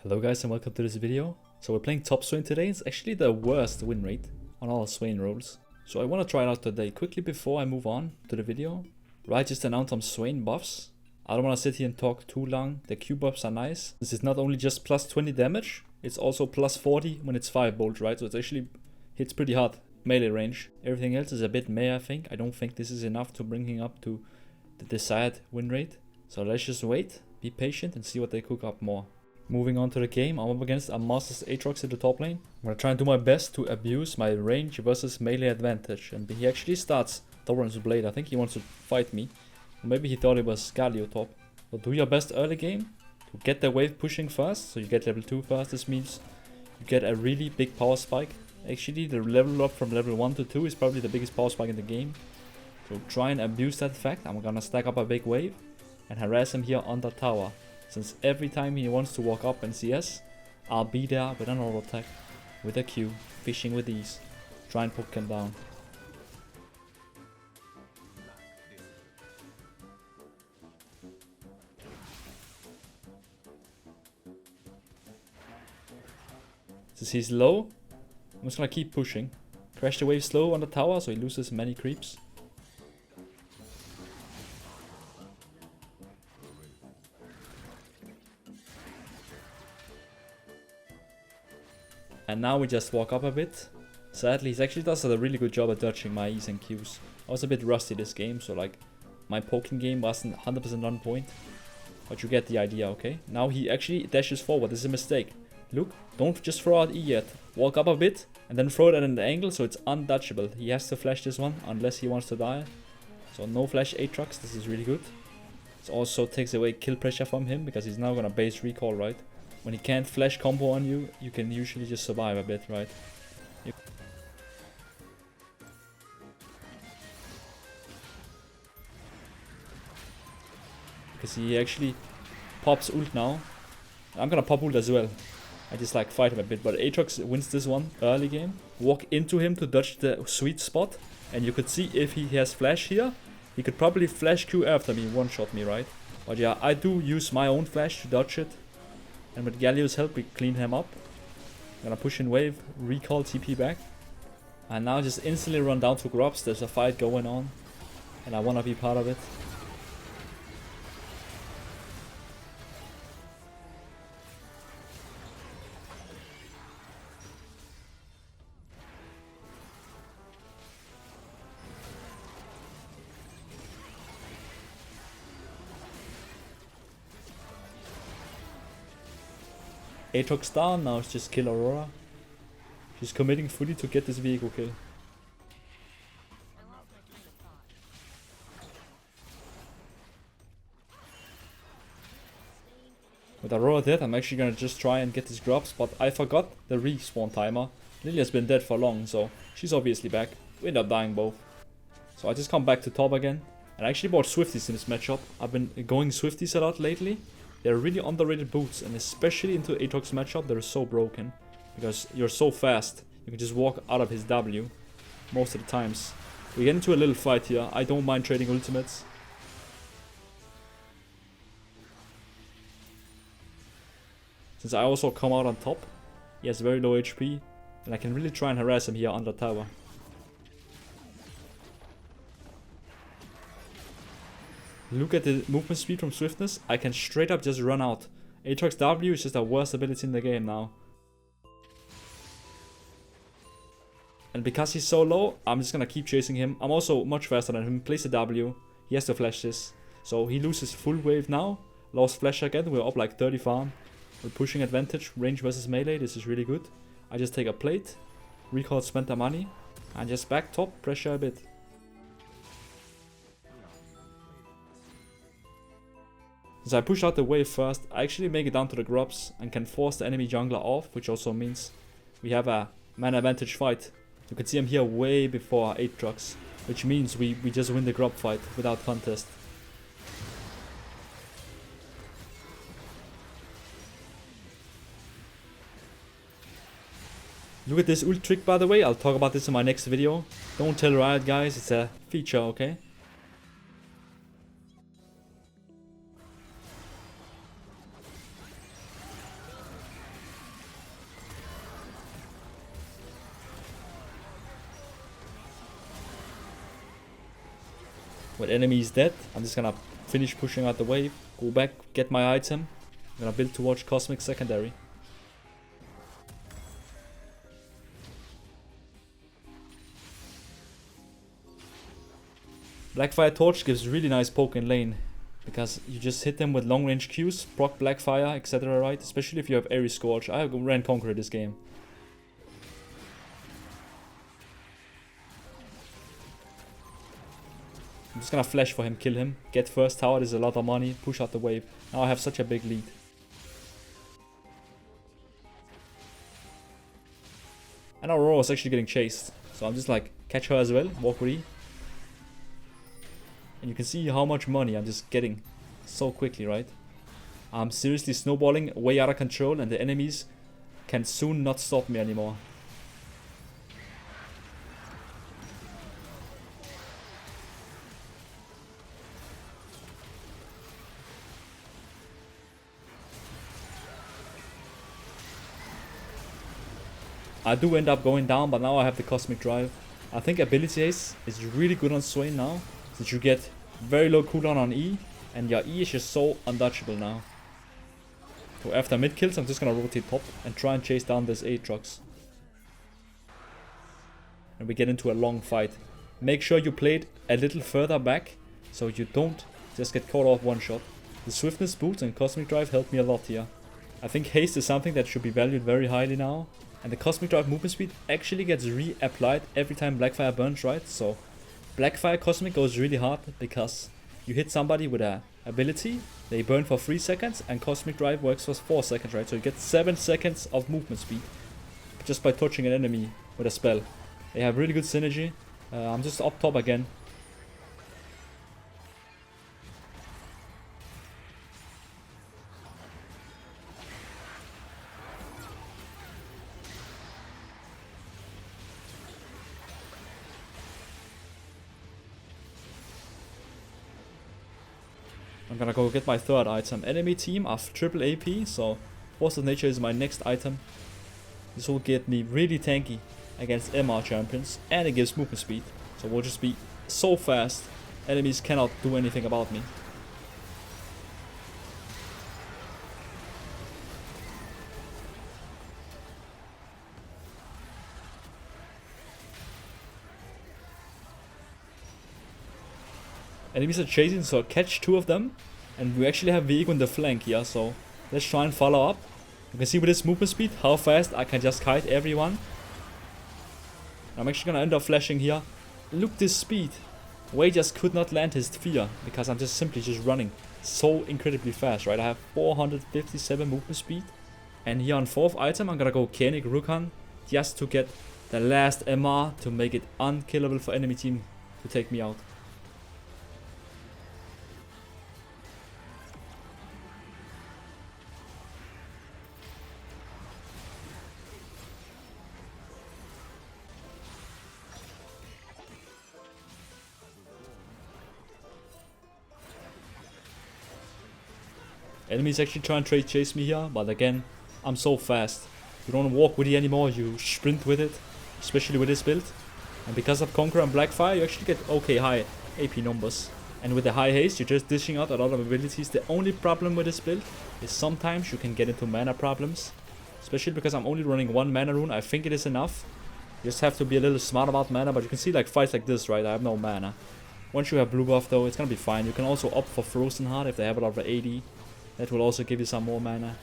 Hello guys and welcome to this video. So we're playing top Swain today. It's actually the worst win rate on all Swain roles. So I want to try it out today. Quickly before I move on to the video, right, just announced some Swain buffs. I don't want to sit here and talk too long. The Q buffs are nice. This is not only just plus 20 damage, it's also plus 40 when it's 5 bolts, right? So it actually hits pretty hard melee range. Everything else is a bit meh, I think. I don't think this is enough to bring him up to the desired win rate. So let's just wait, be patient and see what they cook up more. Moving on to the game, I'm up against a Master's Aatrox in the top lane. I'm gonna try and do my best to abuse my range versus melee advantage. And he actually starts Thorin's Blade. I think he wants to fight me. Or maybe he thought it was Galio top. So do your best early game to get the wave pushing first. So you get level 2 first. This means you get a really big power spike. Actually, the level up from level 1 to 2 is probably the biggest power spike in the game. So try and abuse that fact. I'm gonna stack up a big wave and harass him here on the tower. Since every time he wants to walk up and CS, I'll be there with an auto attack, with a Q, fishing with ease, try and poke him down. Since he's low, I'm just gonna keep pushing. Crash the wave slow on the tower so he loses many creeps. And now we just walk up a bit. Sadly, he actually does a really good job at dodging my E's and Q's. I was a bit rusty this game, so like my poking game wasn't 100% on point. But you get the idea, okay? Now he actually dashes forward. This is a mistake. Look, don't just throw out E yet. Walk up a bit and then throw it at an angle so it's undodgeable. He has to flash this one unless he wants to die. So no flash Aatrox. This is really good. It also takes away kill pressure from him because he's now gonna base recall, right? When he can't flash combo on you, you can usually just survive a bit, right? Because he actually pops ult now. I'm gonna pop ult as well. I just like fight him a bit, but Aatrox wins this one early game. Walk into him to dodge the sweet spot, and you could see if he has flash here, he could probably flash Q after me, one-shot me, right? But yeah, I do use my own flash to dodge it. And with Galio's help, we clean him up. I'm gonna push in wave, recall TP back. And now just instantly run down to Grubs. There's a fight going on. And I wanna be part of it. Aatrox down, now it's just kill Aurora. She's committing fully to get this vehicle kill. With Aurora dead, I'm actually gonna just try and get these grubs, but I forgot the respawn timer. Lily's been dead for long, so she's obviously back. We end up dying both. So I just come back to top again. And I actually bought Swifties in this matchup. I've been going Swifties a lot lately. They're really underrated boots, and especially into Aatrox matchup, they're so broken. Because you're so fast, you can just walk out of his W most of the times. We get into a little fight here. I don't mind trading ultimates. Since I also come out on top, he has very low HP, and I can really try and harass him here on the tower. Look at the movement speed from swiftness. I can straight up just run out. Aatrox W is just the worst ability in the game now. And because he's so low, I'm just gonna keep chasing him. I'm also much faster than him. Place a W. He has to flash this. So he loses full wave now. Lost flash again. We're up like 30 farm. We're pushing advantage. Range versus melee. This is really good. I just take a plate. Recall, spend the money. And just back top. Pressure a bit. Since I push out the wave first, I actually make it down to the grubs and can force the enemy jungler off, which also means we have a man advantage fight. You can see I'm here way before Aatrox, which means we just win the grub fight without contest. Look at this ult trick, by the way. I'll talk about this in my next video. Don't tell Riot, guys, it's a feature, okay? When enemy is dead, I'm just gonna finish pushing out the wave, go back, get my item. I'm gonna build towards Cosmic Secondary. Blackfire Torch gives really nice poke in lane, because you just hit them with long range Qs, proc Blackfire, etc, right? Especially if you have Airy Scourge. I ran Conqueror this game. I'm just gonna flash for him, kill him, get first tower, there's a lot of money, push out the wave. Now I have such a big lead. And Aurora is actually getting chased. So I'm just like, catch her as well, walk with E. And you can see how much money I'm just getting so quickly, right? I'm seriously snowballing way out of control and the enemies can soon not stop me anymore. I do end up going down, but now I have the Cosmic Drive. I think Ability Haste is really good on Swain now, since you get very low cooldown on E, and your E is just so untouchable now. So after mid kills, I'm just gonna rotate top and try and chase down this Aatrox. And we get into a long fight. Make sure you play it a little further back, so you don't just get caught off one shot. The Swiftness boots and Cosmic Drive helped me a lot here. I think haste is something that should be valued very highly now. And the Cosmic Drive movement speed actually gets re-applied every time Blackfire burns, right? So Blackfire Cosmic goes really hard because you hit somebody with a ability, they burn for 3 seconds, and Cosmic Drive works for 4 seconds, right? So you get 7 seconds of movement speed just by touching an enemy with a spell. They have really good synergy. I'm just up top again. I'm gonna go get my third item. Enemy team are triple AP, so Force of Nature is my next item. This will get me really tanky against MR champions, and it gives movement speed. So we'll just be so fast, enemies cannot do anything about me. Enemies are chasing, so catch 2 of them. And we actually have Viego in the flank here, so let's try and follow up. You can see with this movement speed how fast I can just kite everyone. I'm actually gonna end up flashing here. Look this speed. Wei just could not land his fear because I'm just simply just running so incredibly fast, right? I have 457 movement speed. And here on 4th item I'm gonna go Koenig Rukan just to get the last MR to make it unkillable for enemy team to take me out. Enemies actually try and trade chase me here, but again, I'm so fast. You don't walk with it anymore, you sprint with it, especially with this build. And because of Conqueror and Blackfire, you actually get okay high AP numbers. And with the high haste, you're just dishing out a lot of abilities. The only problem with this build is sometimes you can get into mana problems. Especially because I'm only running 1 mana rune, I think it is enough. You just have to be a little smart about mana, but you can see like fights like this, right? I have no mana. Once you have blue buff though, it's gonna be fine. You can also opt for Frozen Heart if they have it over 80. That will also give you some more mana.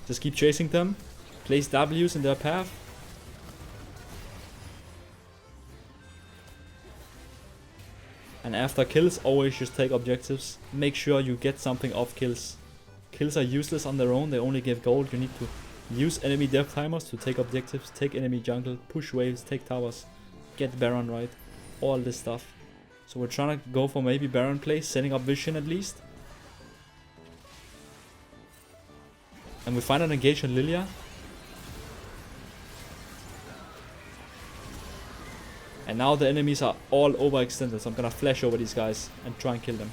Just keep chasing them, place W's in their path. And after kills, always just take objectives. Make sure you get something off kills. Kills are useless on their own, they only give gold. You need to use enemy death timers to take objectives, take enemy jungle, push waves, take towers, get Baron right, all this stuff. So we're trying to go for maybe Baron play, setting up vision at least. And we find an engage on Lilia. And now the enemies are all overextended, so I'm gonna flash over these guys and try and kill them.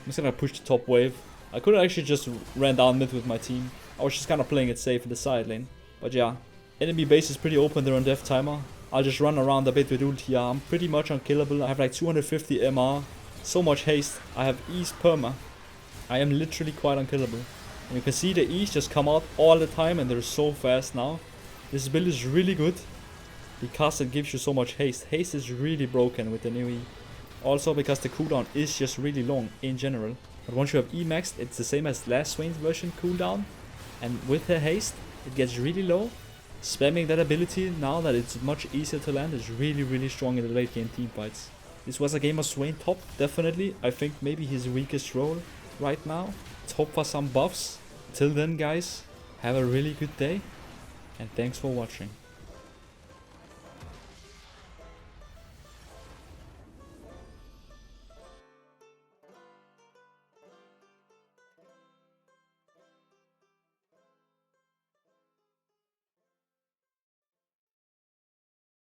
I'm just gonna push the top wave. I could have actually just ran down mid with my team. I was just kind of playing it safe in the side lane. But yeah, enemy base is pretty open there on death timer. I'll just run around a bit with ult here. I'm pretty much unkillable. I have like 250 MR. So much haste. I have ease perma. I am literally quite unkillable. And you can see the E's just come out all the time and they're so fast now. This build is really good because it gives you so much haste. Haste is really broken with the new E. Also because the cooldown is just really long in general. But once you have E maxed, it's the same as last Swain's version cooldown. And with her haste, it gets really low. Spamming that ability now that it's much easier to land is really strong in the late game teamfights. This was a game of Swain top, definitely. I think maybe his weakest role right now. Let's hope for some buffs. Till then guys, have a really good day and thanks for watching.